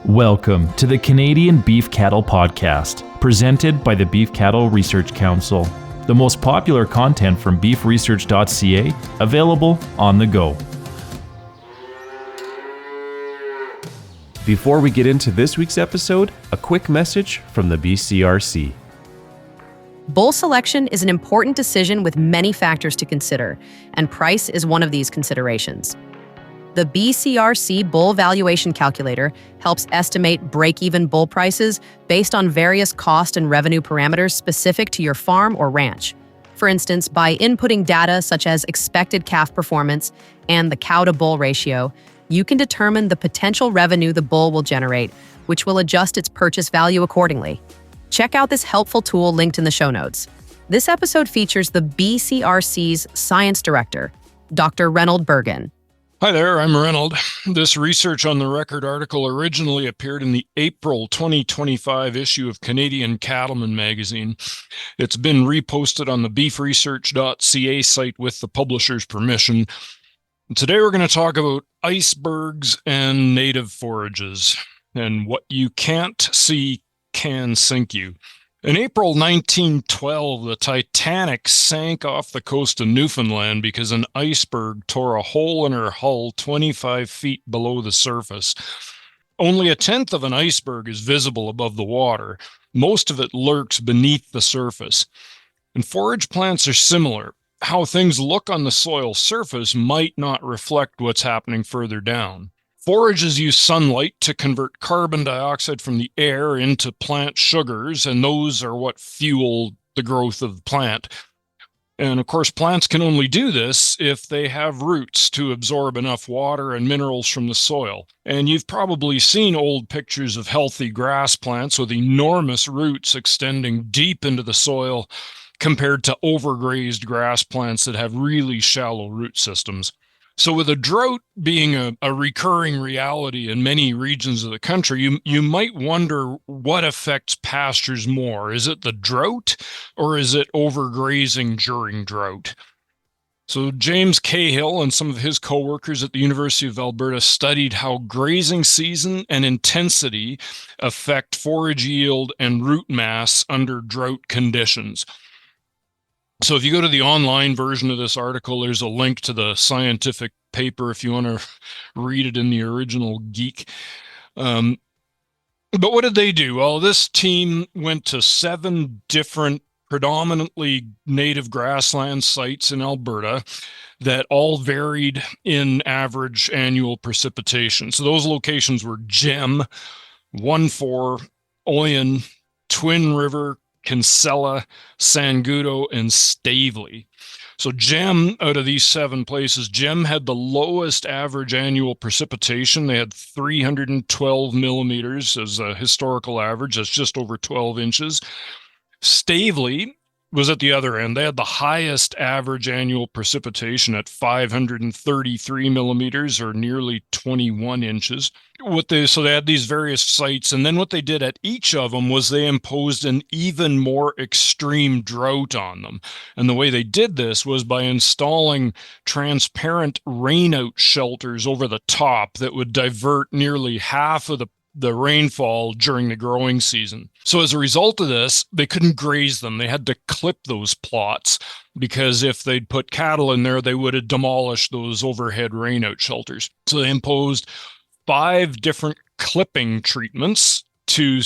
Welcome to the Canadian Beef Cattle Podcast, presented by the Beef Cattle Research Council. The most popular content from beefresearch.ca, available on the go. Before we get into this week's episode, a quick message from the BCRC. Bull selection is an important decision with many factors to consider, and price is one of these considerations. The BCRC Bull Valuation Calculator helps estimate break-even bull prices based on various cost and revenue parameters specific to your farm or ranch. For instance, by inputting data such as expected calf performance and the cow-to-bull ratio, you can determine the potential revenue the bull will generate, which will adjust its purchase value accordingly. Check out this helpful tool linked in the show notes. This episode features the BCRC's Science Director, Dr. Reynold Bergen. Hi there, I'm Reynold. This Research on the Record article originally appeared in the April 2025 issue of Canadian Cattleman magazine. It's been reposted on the beefresearch.ca site with the publisher's permission. Today we're going to talk about icebergs and native forages, and what you can't see can sink you. In April 1912, the Titanic sank off the coast of Newfoundland because an iceberg tore a hole in her hull 25 feet below the surface. Only a tenth of an iceberg is visible above the water. Most of it lurks beneath the surface. And forage plants are similar. How things look on the soil surface might not reflect what's happening further down. Forages use sunlight to convert carbon dioxide from the air into plant sugars, and those are what fuel the growth of the plant. And of course, plants can only do this if they have roots to absorb enough water and minerals from the soil. And you've probably seen old pictures of healthy grass plants with enormous roots extending deep into the soil compared to overgrazed grass plants that have really shallow root systems. So with a drought being a recurring reality in many regions of the country, you might wonder what affects pastures more. Is it the drought or is it overgrazing during drought? So James Cahill and some of his co-workers at the University of Alberta studied how grazing season and intensity affect forage yield and root mass under drought conditions. So if you go to the online version of this article, there's a link to the scientific paper if you want to read it in the original geek. But what did they do? Well, this team went to 7 different predominantly native grassland sites in Alberta that all varied in average annual precipitation. So those locations were Gem, 1-4, Oyen, Twin River, Kinsella, Sangudo, and Stavely. So Gem, out of these 7 places, Gem had the lowest average annual precipitation. They had 312 millimeters as a historical average. That's just over 12 inches. Stavely was at the other end. They had the highest average annual precipitation at 533 millimeters, or nearly 21 inches. So they had these various sites, and then what they did at each of them was they imposed an even more extreme drought on them. And the way they did this was by installing transparent rainout shelters over the top that would divert nearly half of the rainfall during the growing season. So as a result of this, they couldn't graze them. They had to clip those plots, because if they'd put cattle in there, they would have demolished those overhead rainout shelters. So they imposed 5 different clipping treatments to,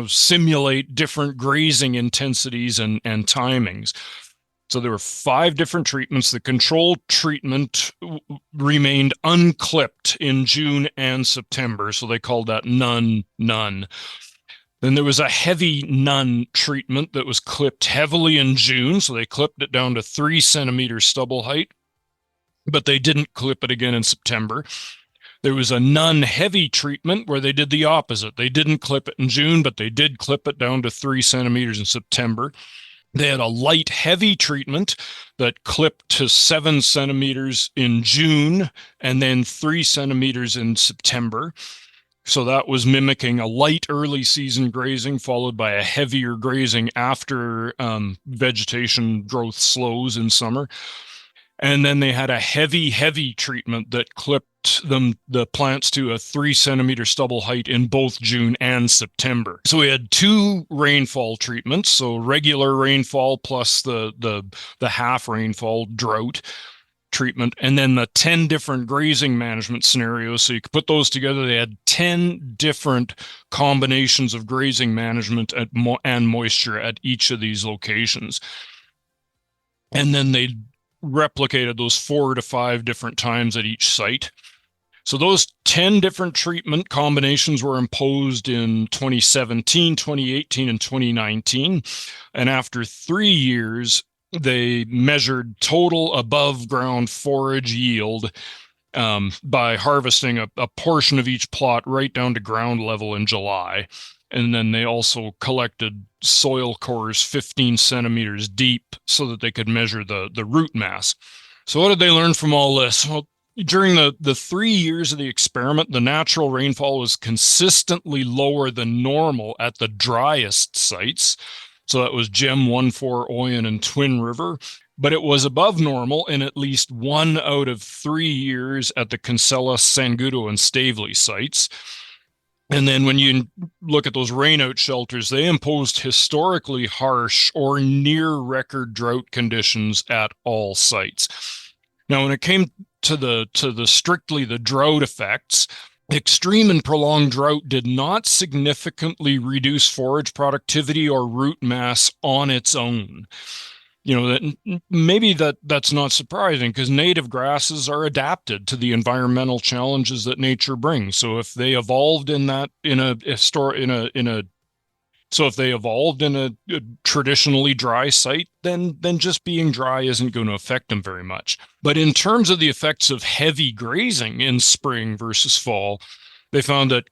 simulate different grazing intensities and timings. So there were 5 different treatments. The control treatment remained unclipped in June and September, so they called that none. Then there was a heavy none treatment that was clipped heavily in June, so they clipped it down to 3 centimeters stubble height, but they didn't clip it again in September. There was a none heavy treatment where they did the opposite. They didn't clip it in June, but they did clip it down to 3 centimeters in September. They had a light heavy treatment that clipped to 7 centimeters in June and then 3 centimeters in September. So that was mimicking a light early season grazing followed by a heavier grazing after vegetation growth slows in summer. And then they had a heavy treatment that clipped the plants to a 3 centimeter stubble height in both June and September. So we had 2 rainfall treatments, so regular rainfall plus the half rainfall drought treatment, and then the 10 different grazing management scenarios. So you could put those together. They had 10 different combinations of grazing management and moisture at each of these locations. And then they replicated those 4 to 5 different times at each site. So those 10 different treatment combinations were imposed in 2017, 2018, and 2019. And after 3 years, they measured total above ground forage yield by harvesting a portion of each plot right down to ground level in July. And then they also collected soil cores 15 centimeters deep so that they could measure the root mass. So what did they learn from all this? Well, during the 3 years of the experiment, the natural rainfall was consistently lower than normal at the driest sites. So that was Gem 1-4, Oyen, and Twin River. But it was above normal in at least 1 out of 3 years at the Kinsella, Sangudo, and Stavely sites. And then when you look at those rainout shelters, they imposed historically harsh or near record drought conditions at all sites. Now, when it came to the strictly the drought effects, extreme and prolonged drought did not significantly reduce forage productivity or root mass on its own. Maybe that's not surprising, because native grasses are adapted to the environmental challenges that nature brings. So if they evolved in a traditionally dry site, then just being dry isn't going to affect them very much. But in terms of the effects of heavy grazing in spring versus fall, they found that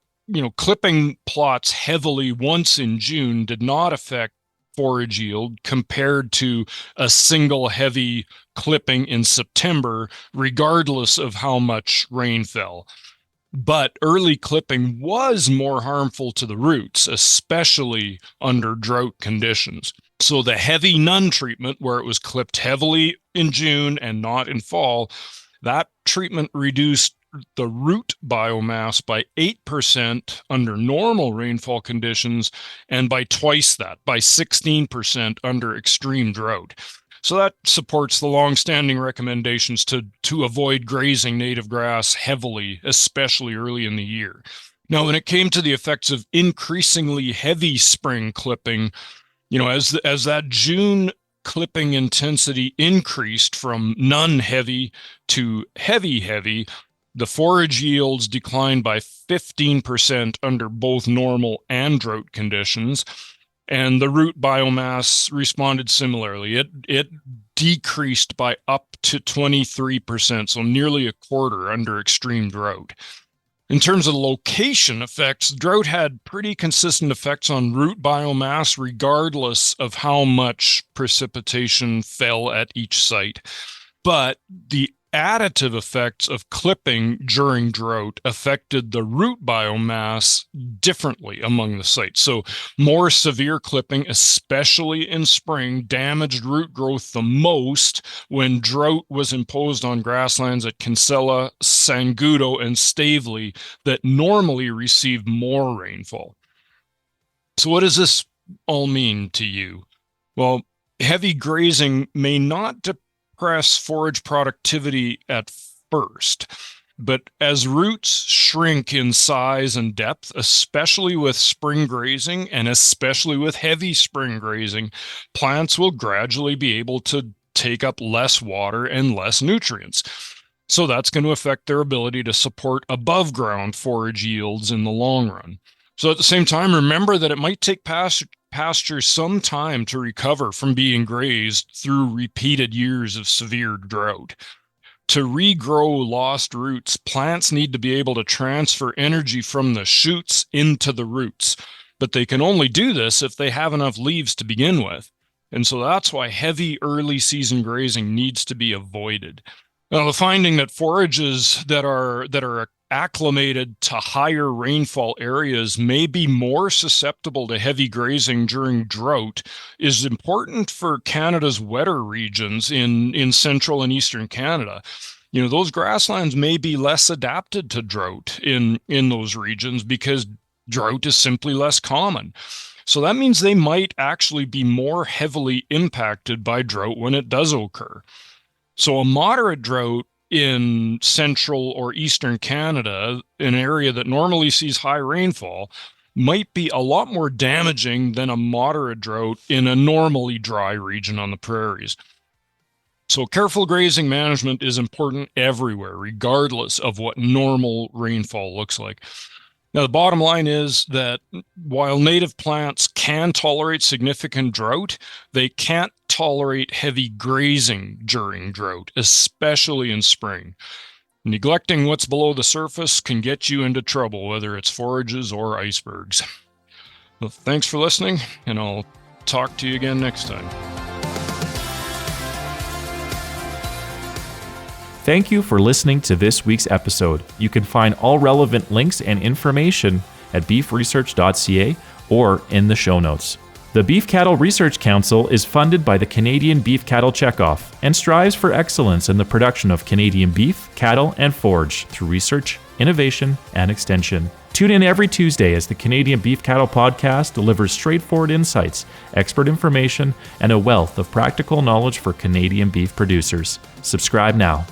clipping plots heavily once in June did not affect forage yield compared to a single heavy clipping in September, regardless of how much rain fell. But early clipping was more harmful to the roots, especially under drought conditions. So the heavy none treatment, where it was clipped heavily in June and not in fall, that treatment reduced the root biomass by 8% under normal rainfall conditions, and by twice that, by 16% under extreme drought. So that supports the long-standing recommendations to avoid grazing native grass heavily, especially early in the year. Now, when it came to the effects of increasingly heavy spring clipping, as that June clipping intensity increased from none heavy to heavy, the forage yields declined by 15% under both normal and drought conditions, and the root biomass responded similarly. It decreased by up to 23%, so nearly a quarter under extreme drought. In terms of location effects, drought had pretty consistent effects on root biomass, regardless of how much precipitation fell at each site. But the additive effects of clipping during drought affected the root biomass differently among the sites. So more severe clipping, especially in spring, damaged root growth the most when drought was imposed on grasslands at Kinsella, Sangudo, and Stavely that normally receive more rainfall. So what does this all mean to you? Well, heavy grazing may not depress forage productivity at first, but as roots shrink in size and depth, especially with spring grazing and especially with heavy spring grazing, plants will gradually be able to take up less water and less nutrients. So that's going to affect their ability to support above ground forage yields in the long run. So at the same time, remember that it might take pasture some time to recover from being grazed through repeated years of severe drought. To regrow lost roots, plants need to be able to transfer energy from the shoots into the roots, but they can only do this if they have enough leaves to begin with. And so that's why heavy early season grazing needs to be avoided. Now, the finding that forages that are acclimated to higher rainfall areas may be more susceptible to heavy grazing during drought is important for Canada's wetter regions in central and eastern Canada. Those grasslands may be less adapted to drought in those regions because drought is simply less common. So that means they might actually be more heavily impacted by drought when it does occur. So a moderate drought in central or eastern Canada, an area that normally sees high rainfall, might be a lot more damaging than a moderate drought in a normally dry region on the prairies. So careful grazing management is important everywhere, regardless of what normal rainfall looks like. Now, the bottom line is that while native plants can tolerate significant drought, they can't tolerate heavy grazing during drought, especially in spring. Neglecting what's below the surface can get you into trouble, whether it's forages or icebergs. Well, thanks for listening, and I'll talk to you again next time. Thank you for listening to this week's episode. You can find all relevant links and information at beefresearch.ca or in the show notes. The Beef Cattle Research Council is funded by the Canadian Beef Cattle Checkoff and strives for excellence in the production of Canadian beef, cattle, and forage through research, innovation, and extension. Tune in every Tuesday as the Canadian Beef Cattle Podcast delivers straightforward insights, expert information, and a wealth of practical knowledge for Canadian beef producers. Subscribe now.